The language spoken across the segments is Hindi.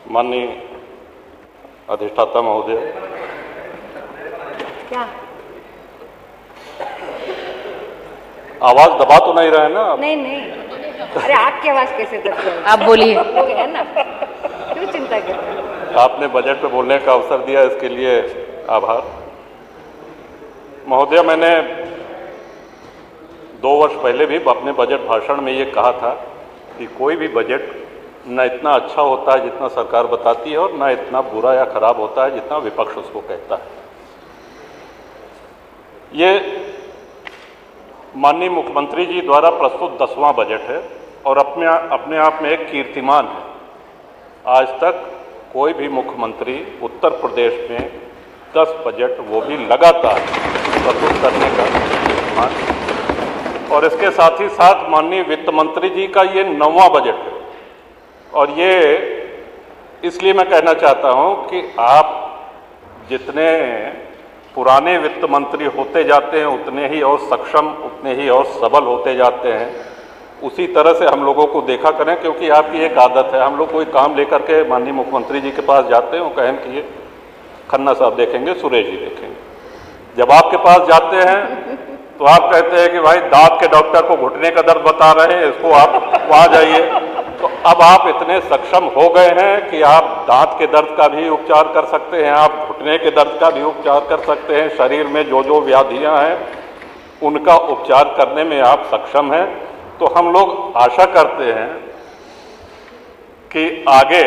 माननीय अधिष्ठाता महोदय, क्या आवाज दबा तो नहीं रहे ना आप? नहीं नहीं, अरे आपकी आवाज कैसे दब जाएगी? आप बोलिए। लोग है ना, क्यों चिंता करते हैं? आपने बजट पे बोलने का अवसर दिया, इसके लिए आभार। महोदय, मैंने 2 वर्ष पहले भी अपने बजट भाषण में ये कहा था कि कोई भी बजट न इतना अच्छा होता है जितना सरकार बताती है और न इतना बुरा या खराब होता है जितना विपक्ष उसको कहता है। ये माननीय मुख्यमंत्री जी द्वारा प्रस्तुत 10वां बजट है और अपने आप में एक कीर्तिमान है। आज तक कोई भी मुख्यमंत्री उत्तर प्रदेश में 10 बजट, वो भी लगातार, प्रस्तुत करने का कीर्तिमान। और इसके साथ ही साथ माननीय वित्त मंत्री जी का ये 9वां बजट है। और ये इसलिए मैं कहना चाहता हूं कि आप जितने पुराने वित्त मंत्री होते जाते हैं उतने ही और सक्षम, उतने ही और सबल होते जाते हैं। उसी तरह से हम लोगों को देखा करें, क्योंकि आपकी एक आदत है, हम लोग कोई काम लेकर के माननीय मुख्यमंत्री जी के पास जाते हैं, वो कहें कि ये खन्ना साहब देखेंगे, सुरेश जी देखेंगे। जब आपके पास जाते हैं तो आप कहते हैं कि भाई दांत के डॉक्टर को घुटने का दर्द बता रहे हैं, इसको आप वहाँ जाइए। तो अब आप इतने सक्षम हो गए हैं कि आप दांत के दर्द का भी उपचार कर सकते हैं, आप घुटने के दर्द का भी उपचार कर सकते हैं, शरीर में जो जो व्याधियां हैं उनका उपचार करने में आप सक्षम हैं। तो हम लोग आशा करते हैं कि आगे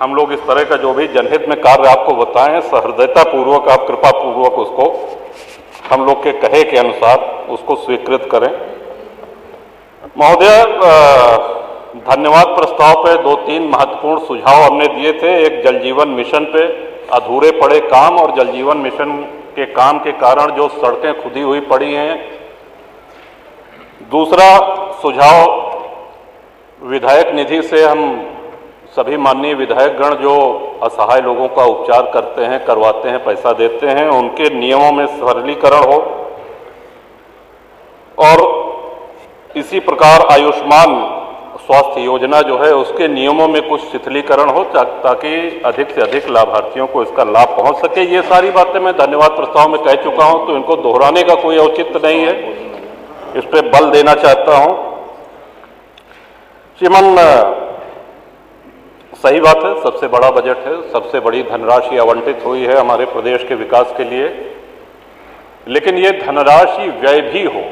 हम लोग इस तरह का जो भी जनहित में कार्य आपको बताएं, सहृदयता पूर्वक, आप कृपा पूर्वक उसको हम लोग के कहे के अनुसार उसको स्वीकृत करें। महोदय, धन्यवाद प्रस्ताव पे 2-3 महत्वपूर्ण सुझाव हमने दिए थे। एक जल जीवन मिशन पे अधूरे पड़े काम और जल जीवन मिशन के काम के कारण जो सड़कें खुदी हुई पड़ी हैं। दूसरा सुझाव, विधायक निधि से हम सभी माननीय विधायकगण जो असहाय लोगों का उपचार करते हैं, करवाते हैं, पैसा देते हैं, उनके नियमों में सरलीकरण हो। और इसी प्रकार आयुष्मान स्वास्थ्य योजना जो है उसके नियमों में कुछ शिथिलीकरण हो ताकि अधिक से अधिक लाभार्थियों को इसका लाभ पहुंच सके। ये सारी बातें मैं धन्यवाद प्रस्ताव में कह चुका हूं, तो इनको दोहराने का कोई औचित्य नहीं है, इस पर बल देना चाहता हूं। श्रीमान, सही बात है, सबसे बड़ा बजट है, सबसे बड़ी धनराशि आवंटित हुई है हमारे प्रदेश के विकास के लिए, लेकिन ये धनराशि व्यय भी हो।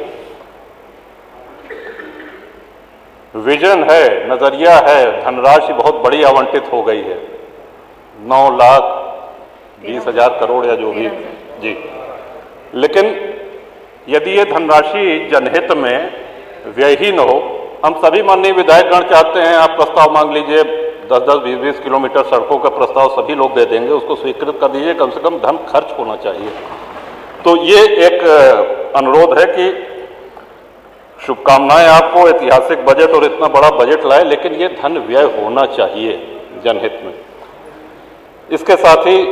विजन है, नजरिया है, धनराशि बहुत बड़ी आवंटित हो गई है, 9,20,000 करोड़ या जो भी जी। लेकिन यदि ये धनराशि जनहित में व्ययहीन हो, हम सभी माननीय विधायकगण चाहते हैं, आप प्रस्ताव मांग लीजिए, 10-10, 20-20 किलोमीटर सड़कों का प्रस्ताव सभी लोग दे देंगे, उसको स्वीकृत कर दीजिए, कम से कम धन खर्च होना चाहिए। तो ये एक अनुरोध है कि शुभकामनाएं आपको, ऐतिहासिक बजट और इतना बड़ा बजट लाए, लेकिन ये धन व्यय होना चाहिए जनहित में। इसके साथ ही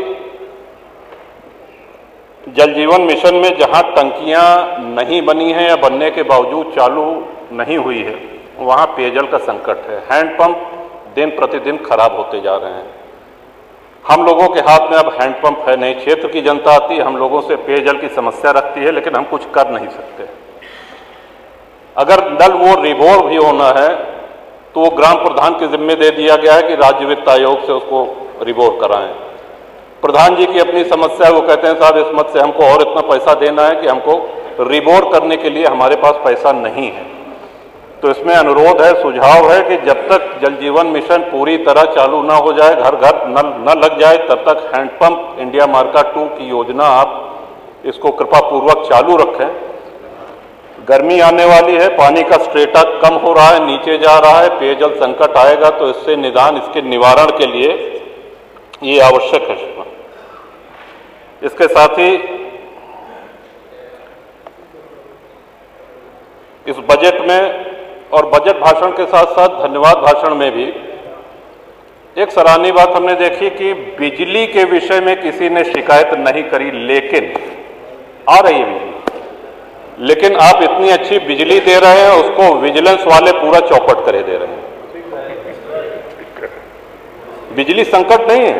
जल जीवन मिशन में जहां टंकियां नहीं बनी हैं या बनने के बावजूद चालू नहीं हुई है, वहां पेयजल का संकट है। हैंडपंप दिन प्रतिदिन खराब होते जा रहे हैं। हम लोगों के हाथ में अब हैंडपंप है नहीं, क्षेत्र की जनता आती है, हम लोगों से पेयजल की समस्या रखती है, लेकिन हम कुछ कर नहीं सकते। अगर नल वो रिबोर भी होना है तो वो ग्राम प्रधान के जिम्मे दे दिया गया है कि राज्य वित्त आयोग से उसको रिबोर कराएं। प्रधान जी की अपनी समस्या है, वो कहते हैं साहब इस मत से हमको और इतना पैसा देना है कि हमको रिबोर करने के लिए हमारे पास पैसा नहीं है। तो इसमें अनुरोध है, सुझाव है कि जब तक जल जीवन मिशन पूरी तरह चालू ना हो जाए, घर घर नल न लग जाए, तब तक हैंडपंप इंडिया मार्का 2 की योजना आप इसको कृपा पूर्वक चालू रखें। गर्मी आने वाली है, पानी का स्ट्रेटा कम हो रहा है, नीचे जा रहा है, पेयजल संकट आएगा, तो इससे निदान, इसके निवारण के लिए ये आवश्यक है। इसके साथ ही इस बजट में और बजट भाषण के साथ साथ धन्यवाद भाषण में भी एक सराहनीय बात हमने देखी कि बिजली के विषय में किसी ने शिकायत नहीं करी, लेकिन आ रही है बिजली, लेकिन आप इतनी अच्छी बिजली दे रहे हैं, उसको विजिलेंस वाले पूरा चौपट करे दे रहे हैं। बिजली संकट नहीं है।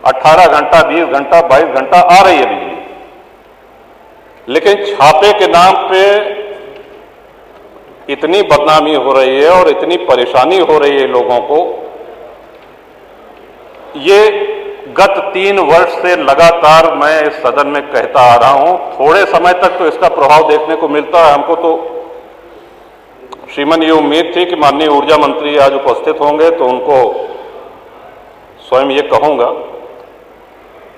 18 घंटा, 20 घंटा, 22 घंटा आ रही है बिजली, लेकिन छापे के नाम पे इतनी बदनामी हो रही है और इतनी परेशानी हो रही है लोगों को। ये गत 3 वर्ष से लगातार मैं इस सदन में कहता आ रहा हूं। थोड़े समय तक तो इसका प्रभाव देखने को मिलता है हमको। तो श्रीमान ये उम्मीद थी कि माननीय ऊर्जा मंत्री आज उपस्थित होंगे तो उनको स्वयं ये कहूंगा,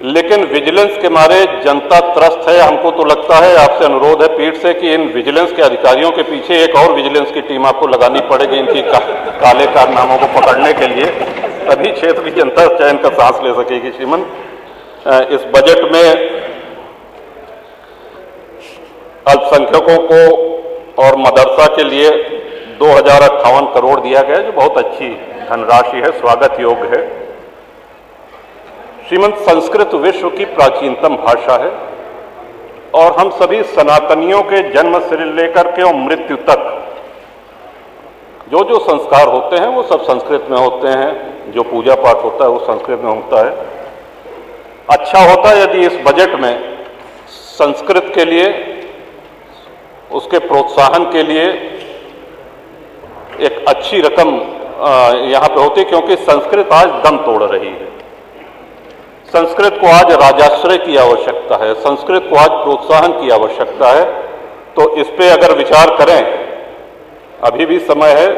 लेकिन विजिलेंस के मारे जनता त्रस्त है। हमको तो लगता है, आपसे अनुरोध है पीठ से, कि इन विजिलेंस के अधिकारियों के पीछे एक और विजिलेंस की टीम आपको लगानी पड़ेगी इनकी काले कारनामों को पकड़ने के लिए, तभी क्षेत्र की जनता चैन का सांस ले सकेगी। श्रीमान, इस बजट में अल्पसंख्यकों को और मदरसा के लिए 2058 करोड़ दिया गया, जो बहुत अच्छी धनराशि है, स्वागत योग्य है। श्रीमंत, संस्कृत विश्व की प्राचीनतम भाषा है और हम सभी सनातनियों के जन्म से लेकर के और मृत्यु तक जो जो संस्कार होते हैं वो सब संस्कृत में होते हैं। जो पूजा पाठ होता है वो संस्कृत में होता है। अच्छा होता है यदि इस बजट में संस्कृत के लिए, उसके प्रोत्साहन के लिए एक अच्छी रकम यहाँ पे होती, क्योंकि संस्कृत आज दम तोड़ रही है। संस्कृत को आज राजाश्रय की आवश्यकता है, संस्कृत को आज प्रोत्साहन की आवश्यकता है। तो इस पे अगर विचार करें, अभी भी समय है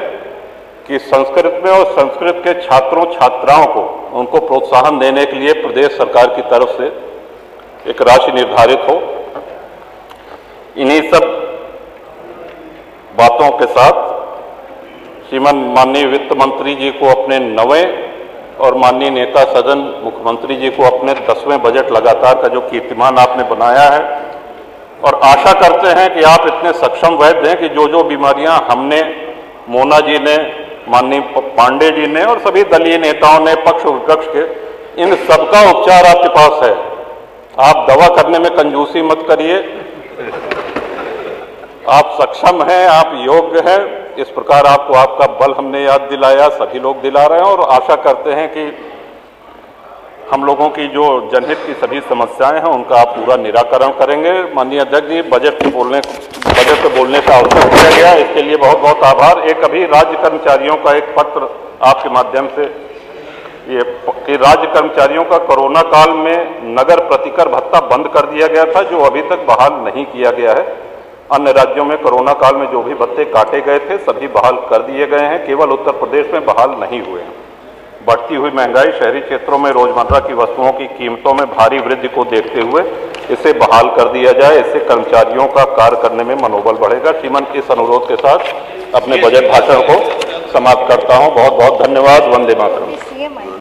कि संस्कृत में और संस्कृत के छात्रों छात्राओं को, उनको प्रोत्साहन देने के लिए प्रदेश सरकार की तरफ से एक राशि निर्धारित हो। इन्हीं सब बातों के साथ श्रीमान माननीय वित्त मंत्री जी को अपने 9वें और माननीय नेता सदन मुख्यमंत्री जी को अपने 10वें बजट लगातार का जो कीर्तिमान आपने बनाया है, और आशा करते हैं कि आप इतने सक्षम वैद्य हैं कि जो जो बीमारियां हमने, मोना जी ने, माननीय पांडे जी ने और सभी दलीय नेताओं ने, पक्ष विपक्ष के, इन सबका उपचार आपके पास है। आप दवा करने में कंजूसी मत करिए। आप सक्षम हैं, आप योग्य हैं। इस प्रकार आपको आपका बल हमने याद दिलाया, सभी लोग दिला रहे हैं, और आशा करते हैं कि हम लोगों की जो जनहित की सभी समस्याएं हैं उनका आप पूरा निराकरण करेंगे। माननीय अध्यक्ष जी, बजट पे बोलने का अवसर दिया गया, इसके लिए बहुत बहुत आभार। एक अभी राज्य कर्मचारियों का एक पत्र आपके माध्यम से, ये कि राज्य कर्मचारियों का कोरोना काल में नगर प्रतिकर भत्ता बंद कर दिया गया था, जो अभी तक बहाल नहीं किया गया है। अन्य राज्यों में कोरोना काल में जो भी भत्ते काटे गए थे सभी बहाल कर दिए गए हैं, केवल उत्तर प्रदेश में बहाल नहीं हुए हैं। बढ़ती हुई महंगाई, शहरी क्षेत्रों में रोजमर्रा की वस्तुओं की कीमतों में भारी वृद्धि को देखते हुए इसे बहाल कर दिया जाए। इससे कर्मचारियों का कार्य करने में मनोबल बढ़ेगा। श्रीमान, इस अनुरोध के साथ अपने बजट भाषण को समाप्त करता हूं। बहुत बहुत धन्यवाद। वंदे मातरम।